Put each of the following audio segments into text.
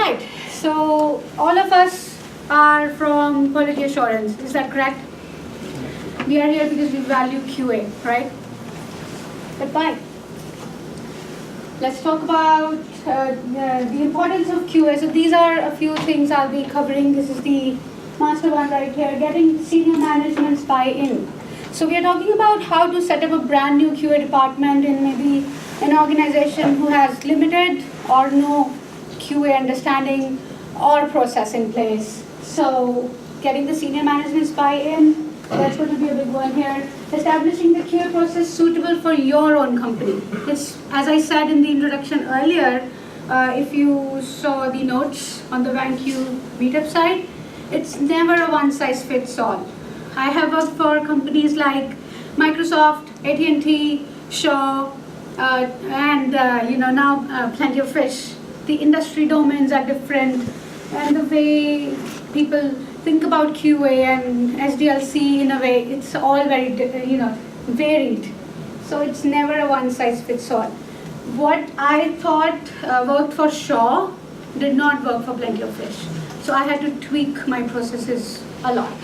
right, so all of us are from quality assurance, is that correct? We are here because we value QA, right? But why? Let's talk about the importance of QA. So these are a few things I'll be covering. This is the master one right here, getting senior management's buy-in. So we are talking about how to set up a brand new QA department in maybe an organization who has limited or no QA understanding or process in place. So getting the senior management's buy-in, that's going to be a big one here. Establishing the QA process suitable for your own company. It's, as I said in the introduction earlier, if you saw the notes on the VanQ meetup site, it's never a one-size-fits-all. I have worked for companies like Microsoft, AT&T, Shaw, and now Plenty of Fish. The industry domains are different, and the way people think about QA and SDLC in a way, it's all very varied. So it's never a one-size-fits-all. What I thought worked for Shaw did not work for Plenty of Fish. So I had to tweak my processes a lot.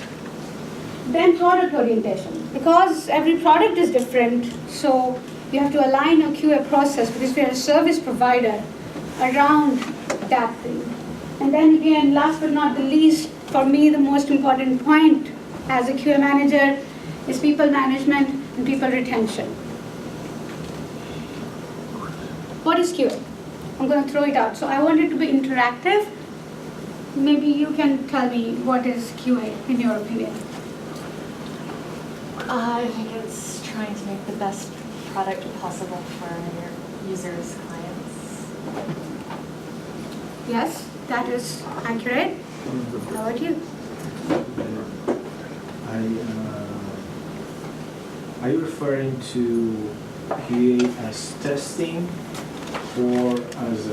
Then product orientation. Because every product is different, so you have to align a QA process because we are a service provider around that thing. And then again, last but not the least, for me the most important point as a QA manager is people management and people retention. What is QA? I'm going to throw it out. So I want it to be interactive. Maybe you can tell me what is QA in your opinion. I think it's trying to make the best product possible for your users, clients. Yes, that is accurate. How about you? Are you referring to QA as testing or as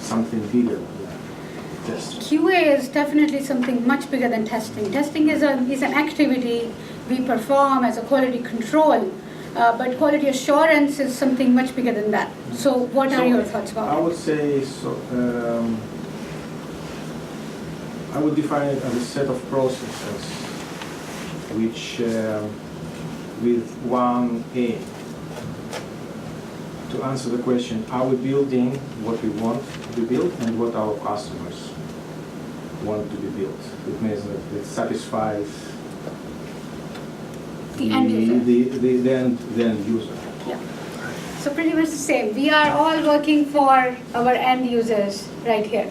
something bigger than testing? QA is definitely something much bigger than testing. Testing is an activity we perform as a quality control, but quality assurance is something much bigger than that. So what are your thoughts about it? I would say, I would define it as a set of processes which with one aim. To answer the question, are we building what we want to be built and what our customers want to be built? It means that it satisfies the end user. The end user. Yeah. So pretty much the same. We are all working for our end users right here.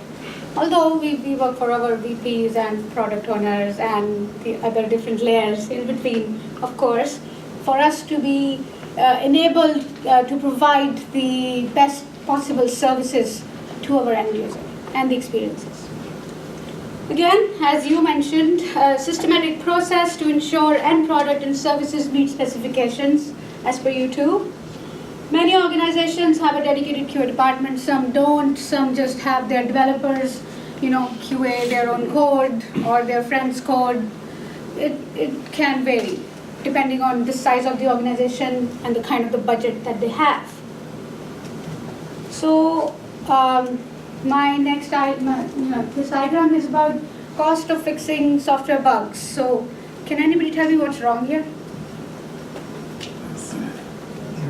Although we work for our VPs and product owners and the other different layers in between, of course, for us to be enabled to provide the best possible services to our end user and the experiences. Again, as you mentioned, a systematic process to ensure end product and services meet specifications as per you too. Many organizations have a dedicated QA department, some don't, some just have their developers, QA their own code or their friend's code. It can vary depending on the size of the organization and the kind of the budget that they have. So my next this diagram is about cost of fixing software bugs. So can anybody tell me what's wrong here?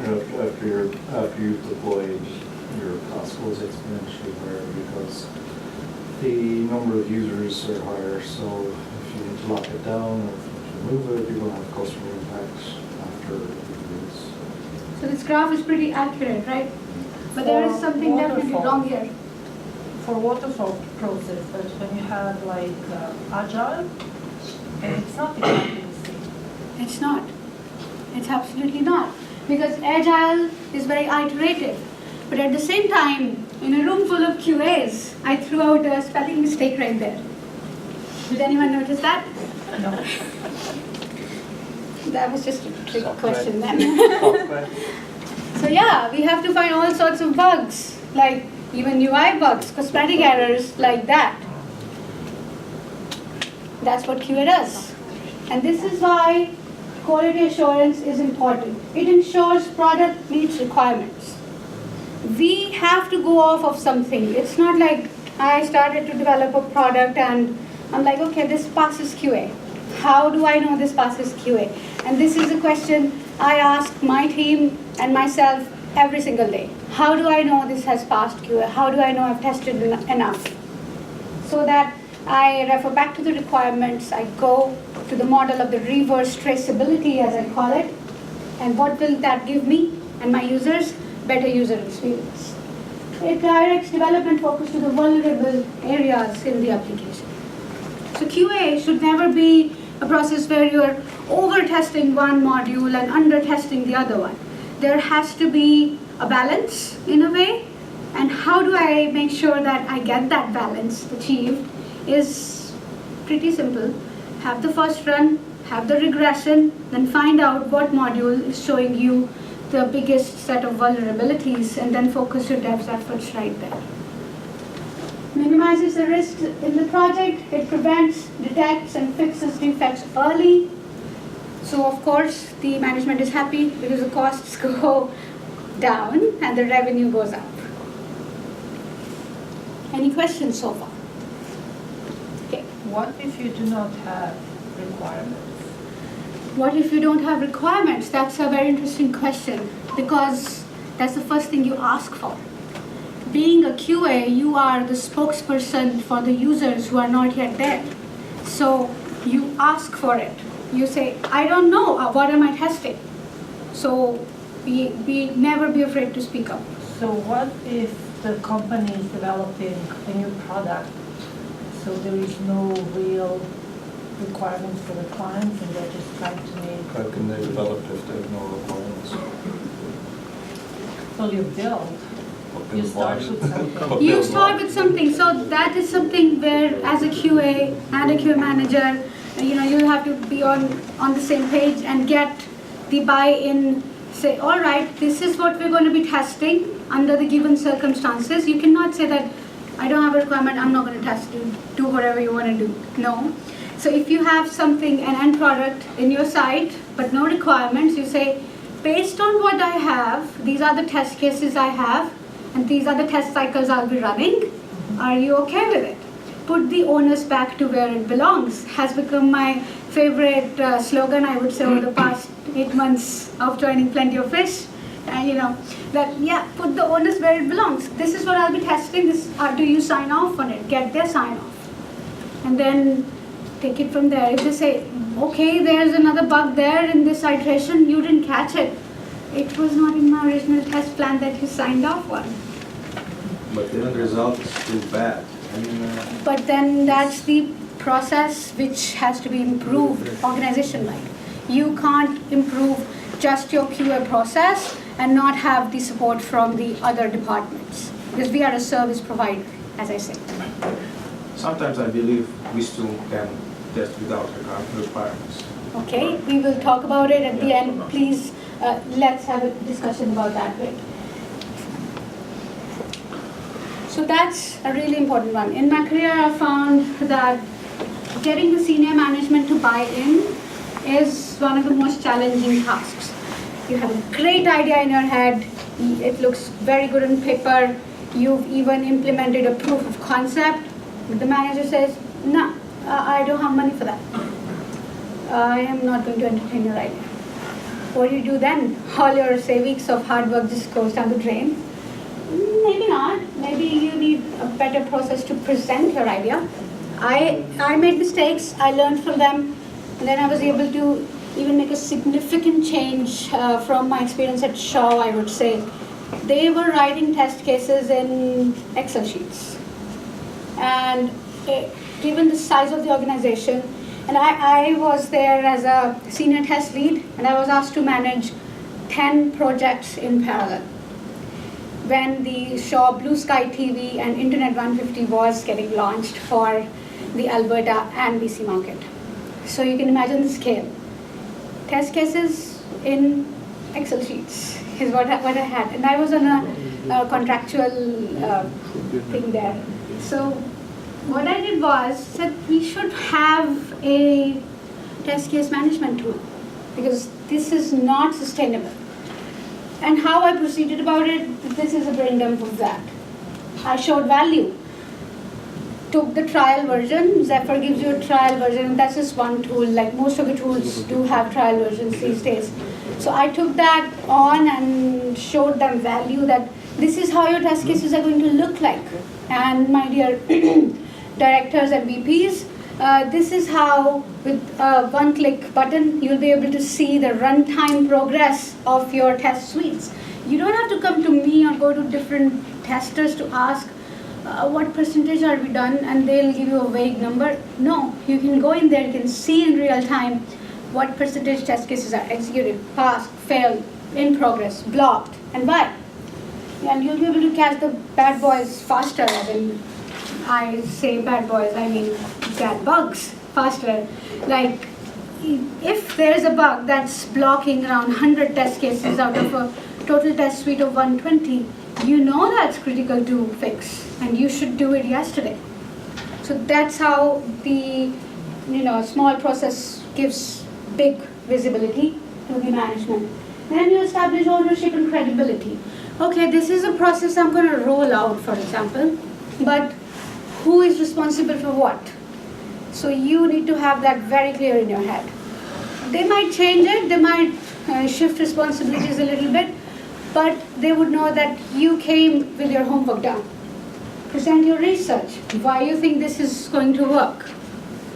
After you've deployed, your cost goes exponentially higher because the number of users are higher. So if you need to lock it down or if you need to remove it, you're going to have customer impacts after release. So this graph is pretty accurate, right? But there is something definitely wrong here. For waterfall process, but when you have like Agile, it's not exactly the same. It's not. It's absolutely not. Because Agile is very iterative. But at the same time, in a room full of QAs, I threw out a spelling mistake right there. Did anyone notice that? No. That was just a trick question then. So yeah, we have to find all sorts of bugs, like even UI bugs, cosmetic errors like that. That's what QA does. And this is why quality assurance is important. It ensures product meets requirements. We have to go off of something. It's not like I started to develop a product and I'm like, okay, this passes QA. How do I know this passes QA? And this is a question I ask my team and myself every single day. How do I know this has passed QA? How do I know I've tested enough? So that I refer back to the requirements, I go to the model of the reverse traceability, as I call it, and what will that give me and my users? Better user experience. It directs development focus to the vulnerable areas in the application. So QA should never be a process where you're over-testing one module and under-testing the other one. There has to be a balance in a way, and how do I make sure that I get that balance achieved is pretty simple. Have the first run, have the regression, then find out what module is showing you the biggest set of vulnerabilities, and then focus your devs efforts right there. Minimizes the risk in the project. It prevents, detects, and fixes defects early. So of course, the management is happy because the costs go down and the revenue goes up. Any questions so far? Okay. What if you do not have requirements? What if you don't have requirements? That's a very interesting question because that's the first thing you ask for. Being a QA, you are the spokesperson for the users who are not yet there. So you ask for it. You say, I don't know, what am I testing? So never be afraid to speak up. So what if the company is developing a new product, so there is no real requirements for the clients and they're just trying to make... How can they develop if they have no requirements? Well, you build. You start with something. You start with something. So that is something where, as a QA and a QA manager, you have to be on the same page and get the buy-in. Say, all right, this is what we're going to be testing under the given circumstances. You cannot say that I don't have a requirement, I'm not going to test it. Do whatever you want to do. No. So if you have something, an end product in your site, but no requirements, you say, based on what I have, these are the test cases I have, and these are the test cycles I'll be running. Are you okay with it? Put the onus back to where it belongs has become my favorite slogan, I would say, over the past 8 months of joining Plenty of Fish. Put the onus where it belongs. This is what I'll be testing. Do you sign off on it? Get their sign off. And then take it from there. If they say, okay, there's another bug there in this iteration, you didn't catch it. It was not in my original test plan that you signed off on. But the end result is still bad. But then that's the process which has to be improved organization-wide. You can't improve just your QA process and not have the support from the other departments. Because we are a service provider, as I said. Sometimes I believe we still can test without requirements. Okay, we will talk about it at the end. Please, let's have a discussion about that bit. So that's a really important one. In my career, I found that getting the senior management to buy in is one of the most challenging tasks. You have a great idea in your head, it looks very good on paper, you've even implemented a proof of concept, but the manager says, no, I don't have money for that. I am not going to entertain your idea. What do you do then? All your, say, weeks of hard work just goes down the drain? Maybe not. Maybe you need a better process to present your idea. I made mistakes, I learned from them, and then I was able to even make a significant change from my experience at Shaw, I would say. They were writing test cases in Excel sheets. And given the size of the organization, and I was there as a senior test lead, and I was asked to manage 10 projects in parallel when the Shaw Blue Sky TV and Internet 150 was getting launched for the Alberta and BC market. So you can imagine the scale. Test cases in Excel sheets is what I had. And I was on a contractual thing there. So what I did was said we should have a test case management tool because this is not sustainable. And how I proceeded about it, this is a brain dump of that. I showed value. took the trial version. Zephyr gives you a trial version, and that's just one tool. Like most of the tools do have trial versions these days. So I took that on and showed them value that this is how your test cases are going to look like. And my dear directors and VPs, this is how with a one-click button, you'll be able to see the runtime progress of your test suites. You don't have to come to me or go to different testers to ask what percentage are we done, and they'll give you a vague number. No, you can go in there, you can see in real time what percentage test cases are executed, passed, failed, in progress, blocked, and why. And you'll be able to catch the bad boys faster. When I say bad boys, I mean bad bugs faster. Like if there's a bug that's blocking around 100 test cases out of a total test suite of 120, you know that's critical to fix, and you should do it yesterday. So that's how the small process gives big visibility to the management. Then you establish ownership and credibility. Okay, this is a process I'm going to roll out, for example, but who is responsible for what? So you need to have that very clear in your head. They might change it, they might shift responsibilities a little bit, but they would know that you came with your homework done. Present your research. Why you think this is going to work?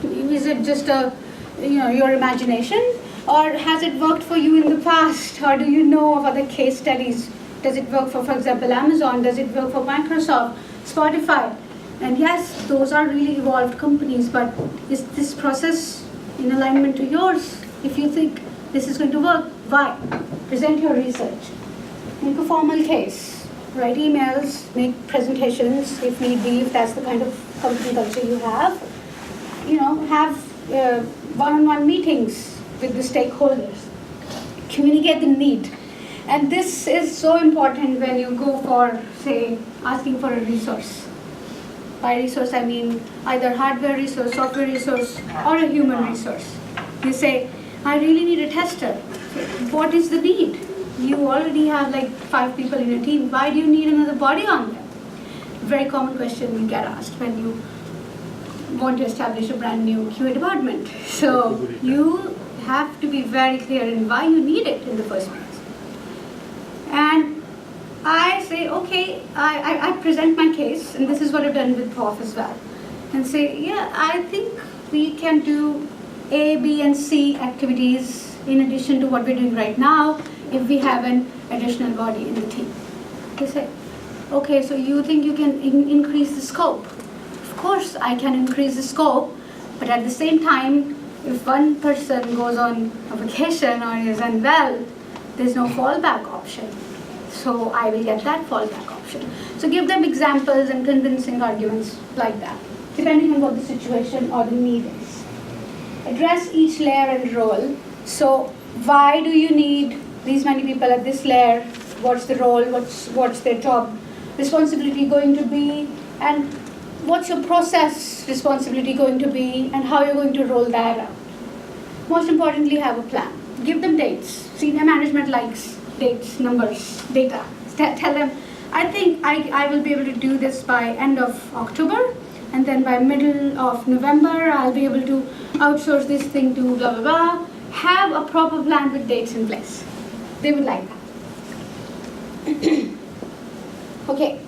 Is it just your imagination, or has it worked for you in the past, or do you know of other case studies? Does it work for example, Amazon? Does it work for Microsoft, Spotify? And yes, those are really evolved companies, but is this process in alignment to yours? If you think this is going to work, why? Present your research. Make a formal case. Write emails, make presentations if need be, if that's the kind of company culture you have. Have one-on-one meetings with the stakeholders. Communicate the need. And this is so important when you go for, say, asking for a resource. By resource, I mean either hardware resource, software resource, or a human resource. You say, I really need a tester. What is the need? You already have like 5 people in your team. Why do you need another body on them? Very common question you get asked when you want to establish a brand new QA department. So you have to be very clear in why you need it in the first place. And I say, okay, I present my case, and this is what I've done with POF as well, and say, yeah, I think we can do A, B, and C activities in addition to what we're doing right now if we have an additional body in the team. They say, okay, so you think you can increase the scope? Of course, I can increase the scope, but at the same time, if one person goes on a vacation or is unwell, there's no fallback option. So I will get that fallback option. So give them examples and convincing arguments like that, depending on what the situation or the need is. Address each layer and role. So why do you need these many people at this layer? What's the role? What's their job responsibility going to be? And what's your process responsibility going to be? And how you're going to roll that out? Most importantly, have a plan. Give them dates. Senior management likes dates, numbers, data. Tell them, I think I will be able to do this by end of October, and then by middle of November, I'll be able to outsource this thing to blah, blah, blah. Have a proper plan with dates in place. They would like that. Okay.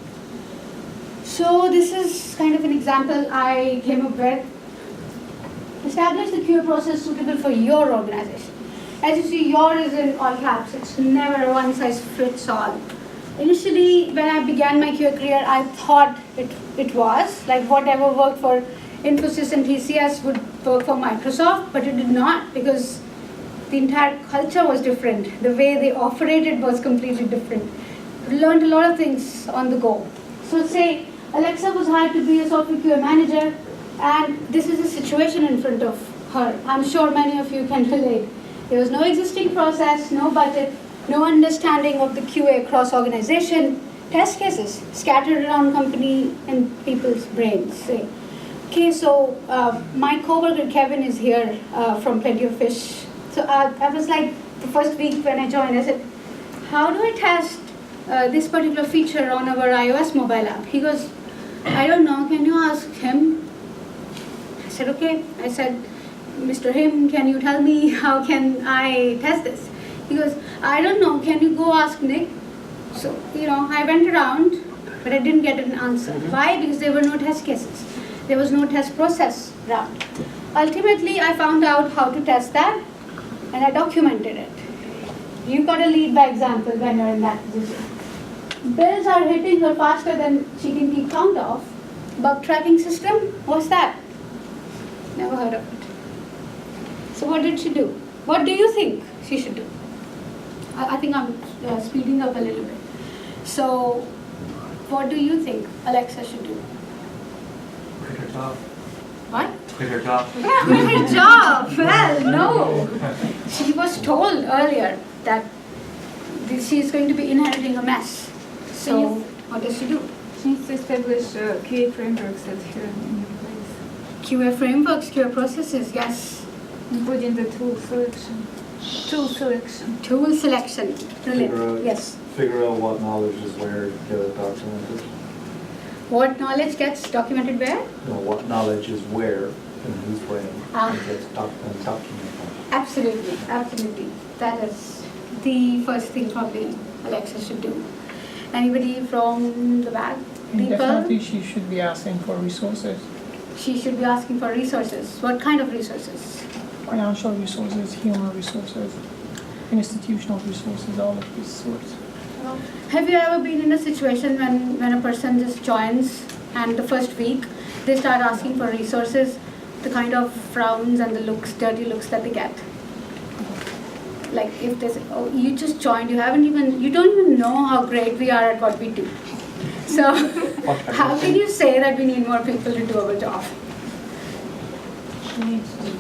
So this is kind of an example I came up with. Establish the QA process suitable for your organization. As you see, your is in all caps. It's never a one-size-fits-all. Initially, when I began my QA career, I thought it was. Like whatever worked for Infosys and TCS would work for Microsoft, but it did not, because the entire culture was different. The way they operated was completely different. Learned a lot of things on the go. So say Alexa was hired to be a software QA manager, and this is a situation in front of her. I'm sure many of you can relate. There was no existing process, no budget, no understanding of the QA across organization, test cases scattered around company and people's brains. Say, okay, so my coworker Kevin is here from Plenty of Fish. So I was like, the first week when I joined, I said, how do I test this particular feature on our iOS mobile app? He goes, I don't know, can you ask him? I said, okay. I said, Mr. Him, can you tell me how can I test this? He goes, I don't know, can you go ask Nick? So, I went around, but I didn't get an answer. Why? Because there were no test cases. There was no test process round. Ultimately, I found out how to test that, and I documented it. You've got to lead by example when you're in that position. Bills are hitting her faster than she can keep count of. Bug tracking system, what's that? Never heard of it. So what did she do? What do you think she should do? I think I'm speeding up a little bit. So what do you think Alexa should do? Quit her job. What? Quit her job. Quit her job. Well, no. She was told earlier that she is going to be inheriting a mess. So what does she do? She needs to establish QA frameworks that here in your place. QA frameworks, QA processes, yes. Including the tool selection. Tool selection. Tool selection. Figure Brilliant. out- Yes. Figure out what knowledge is where, get it documented. What knowledge gets documented where? What knowledge is where and whose brain, Ah. and gets documented. Absolutely, absolutely. That is the first thing probably Alexa should do. Anybody from the back? Definitely she should be asking for resources, She should be asking for resources. What kind of resources? financial resources, human resources, institutional resources, all of these sorts. Have you ever been in a situation when a person just joins and the first week they start asking for resources, the kind of frowns and the looks, dirty looks that they get? Like if they say, oh, you just joined, you don't even know how great we are at what we do. So how can you say that we need more people to do our job? She needs to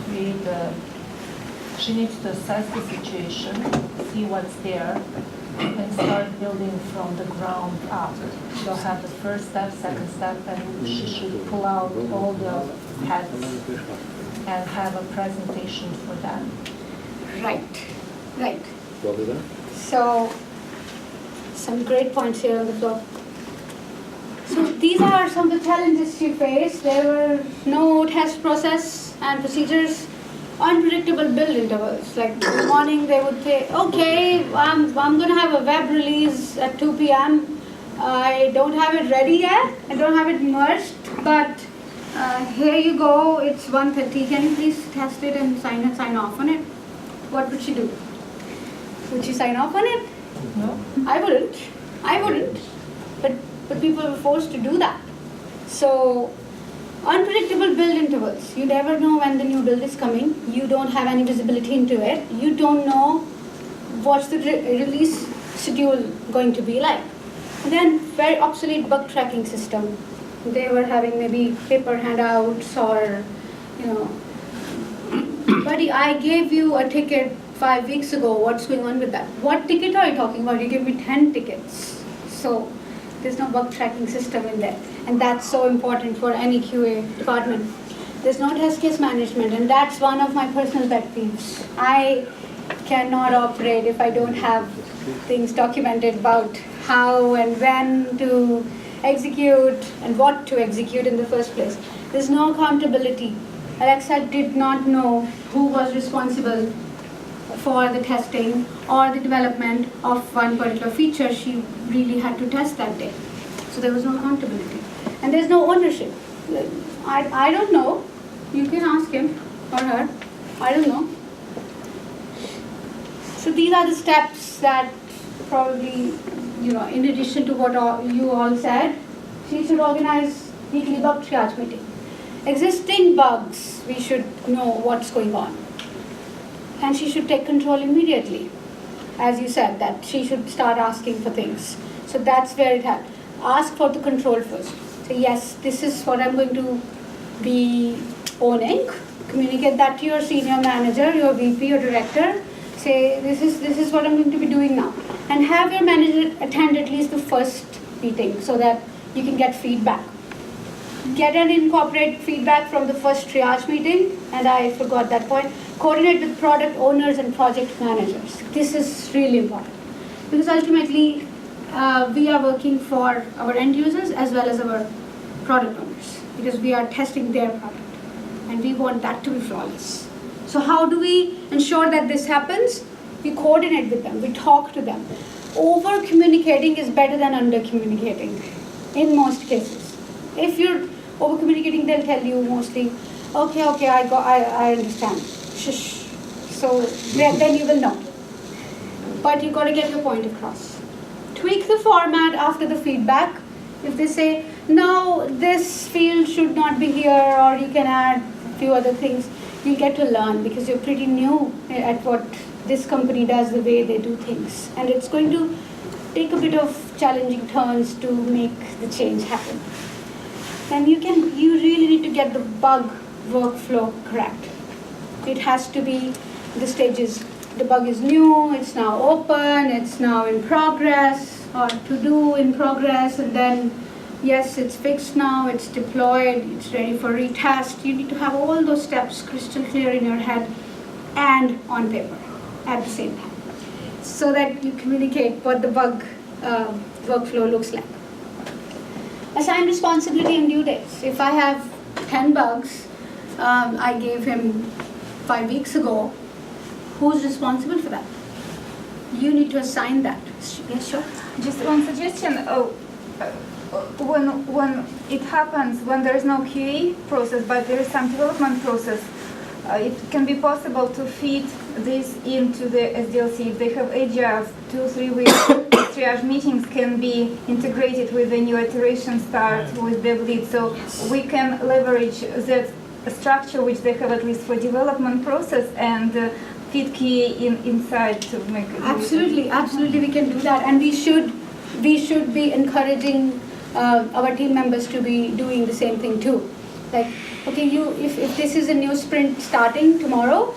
she needs to assess the situation, see what's there, and start building from the ground up. She'll have the first step, second step, and she should pull out all the heads and have a presentation for them. Right. So some great points here on the floor. So these are some of the challenges she faced. There were no test process and procedures, unpredictable build intervals. Like in the morning they would say, okay, I'm going to have a web release at 2 p.m. I don't have it ready yet. I don't have it merged, but here you go. It's 1:30. Can you please test it and sign off on it? What would she do? Would she sign off on it? No? I wouldn't. But people were forced to do that. So, unpredictable build intervals. You never know when the new build is coming. You don't have any visibility into it. You don't know what's the release schedule going to be like. And then, very obsolete bug tracking system. They were having maybe paper handouts or, buddy, I gave you a ticket 5 weeks ago. What's going on with that? What ticket are you talking about? You gave me 10 tickets. So there's no bug tracking system in there. And that's so important for any QA department. There's no test case management, and that's one of my personal pet peeves. I cannot operate if I don't have things documented about how and when to execute and what to execute in the first place. There's no accountability. Alexa did not know who was responsible for the testing or the development of one particular feature she really had to test that day. So there was no accountability. And there's no ownership. I don't know. You can ask him or her. I don't know. So these are the steps that probably, in addition to what you all said, she should organize weekly bug triage meeting. Existing bugs, we should know what's going on. And she should take control immediately. As you said, that she should start asking for things. So that's where it had. Ask for the control first. Say, yes, this is what I'm going to be owning. Communicate that to your senior manager, your VP, your director. Say, this is what I'm going to be doing now. And have your manager attend at least the first meeting so that you can get feedback. Get and incorporate feedback from the first triage meeting, and I forgot that point. Coordinate with product owners and project managers. This is really important because ultimately we are working for our end users as well as our product owners, because we are testing their product and we want that to be flawless. So how do we ensure that this happens? We coordinate with them, we talk to them. Over communicating is better than under communicating in most cases. If you're over communicating, they'll tell you mostly, okay, I understand. Shush. So then you will know. But you got to get your point across. Tweak the format after the feedback. If they say, no, this field should not be here, or you can add a few other things, you get to learn because you're pretty new at what this company does, the way they do things. And it's going to take a bit of challenging turns to make the change happen. And you really need to get the bug workflow correct. It has to be the stages. The bug is new, it's now open, it's now in progress, or to do in progress, and then yes, it's fixed now, it's deployed, it's ready for retest. You need to have all those steps crystal clear in your head and on paper at the same time, so that you communicate what the bug workflow looks like. Assign responsibility and due dates. If I have 10 bugs I gave him 5 weeks ago, who's responsible for that? You need to assign that. Yes, sure. Just one suggestion. When it happens, when there is no QA process, but there is some development process, it can be possible to feed this into the SDLC. If they have Agile, 2-3 weeks triage meetings can be integrated with the new iteration start with dev lead. So we can leverage that structure which they have at least for development process and feed QA inside to make it. Absolutely, we can do that, and we should be encouraging our team members to be doing the same thing too. Like, okay, if this is a new sprint starting tomorrow,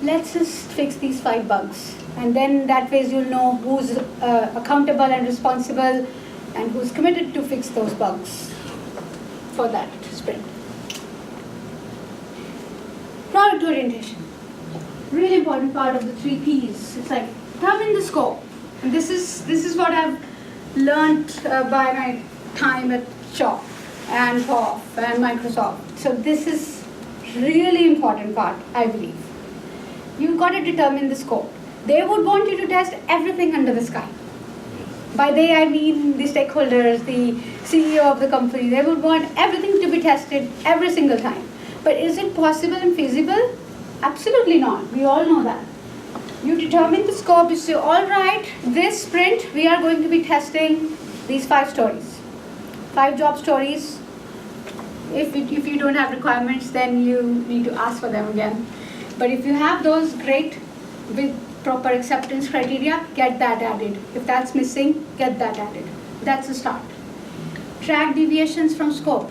let's just fix these 5 bugs, and then that way you'll know who's accountable and responsible, and who's committed to fix those bugs for that sprint. Product orientation. Really important part of the 3 Ps. It's like determine the scope. And this is what I've learned by my time at Shaw and POF and Microsoft. So this is really important part, I believe. You've got to determine the scope. They would want you to test everything under the sky. By they, I mean the stakeholders, the CEO of the company. They would want everything to be tested every single time. But is it possible and feasible? Absolutely not. We all know that. You determine the scope. You say, all right, this sprint, we are going to be testing these 5 stories. 5 job stories. If you don't have requirements, then you need to ask for them again. But if you have those, great, with proper acceptance criteria, get that added. If that's missing, get that added. That's a start. Track deviations from scope.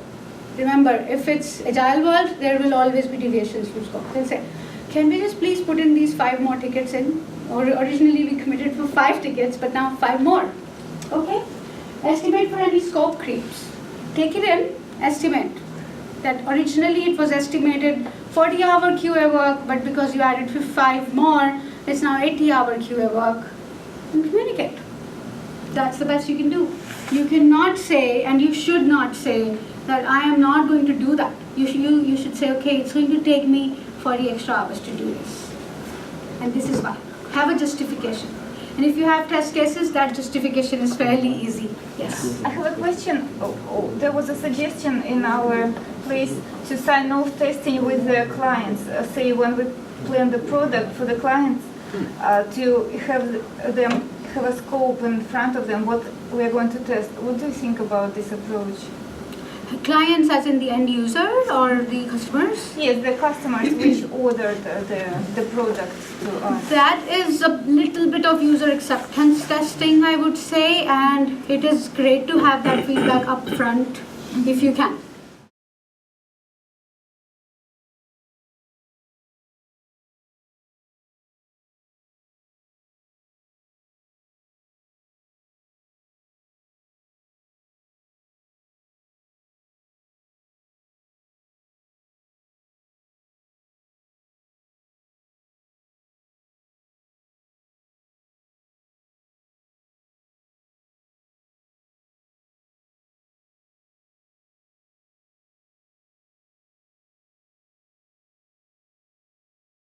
Remember, if it's Agile world, there will always be deviations from scope. They'll say, can we just please put in these 5 more tickets in? Or originally we committed for 5 tickets, but now 5 more. Okay? Estimate for any scope creeps. Take it in, estimate. That originally it was estimated 40-hour QA work, but because you added 5 more, it's now 80-hour QA work. And communicate. That's the best you can do. You cannot say, and you should not say, that I am not going to do that. You should say, okay, it's going to take me 40 extra hours to do this. And this is why. Have a justification. And if you have test cases, that justification is fairly easy. Yes. I have a question. There was a suggestion in our place to sign off testing with the clients. Say when we plan the product for the clients, to have them have a scope in front of them, what we are going to test. What do you think about this approach? Clients as in the end user or the customers? Yes, the customers which ordered the product to us. That is a little bit of user acceptance testing, I would say, and it is great to have that feedback up front if you can.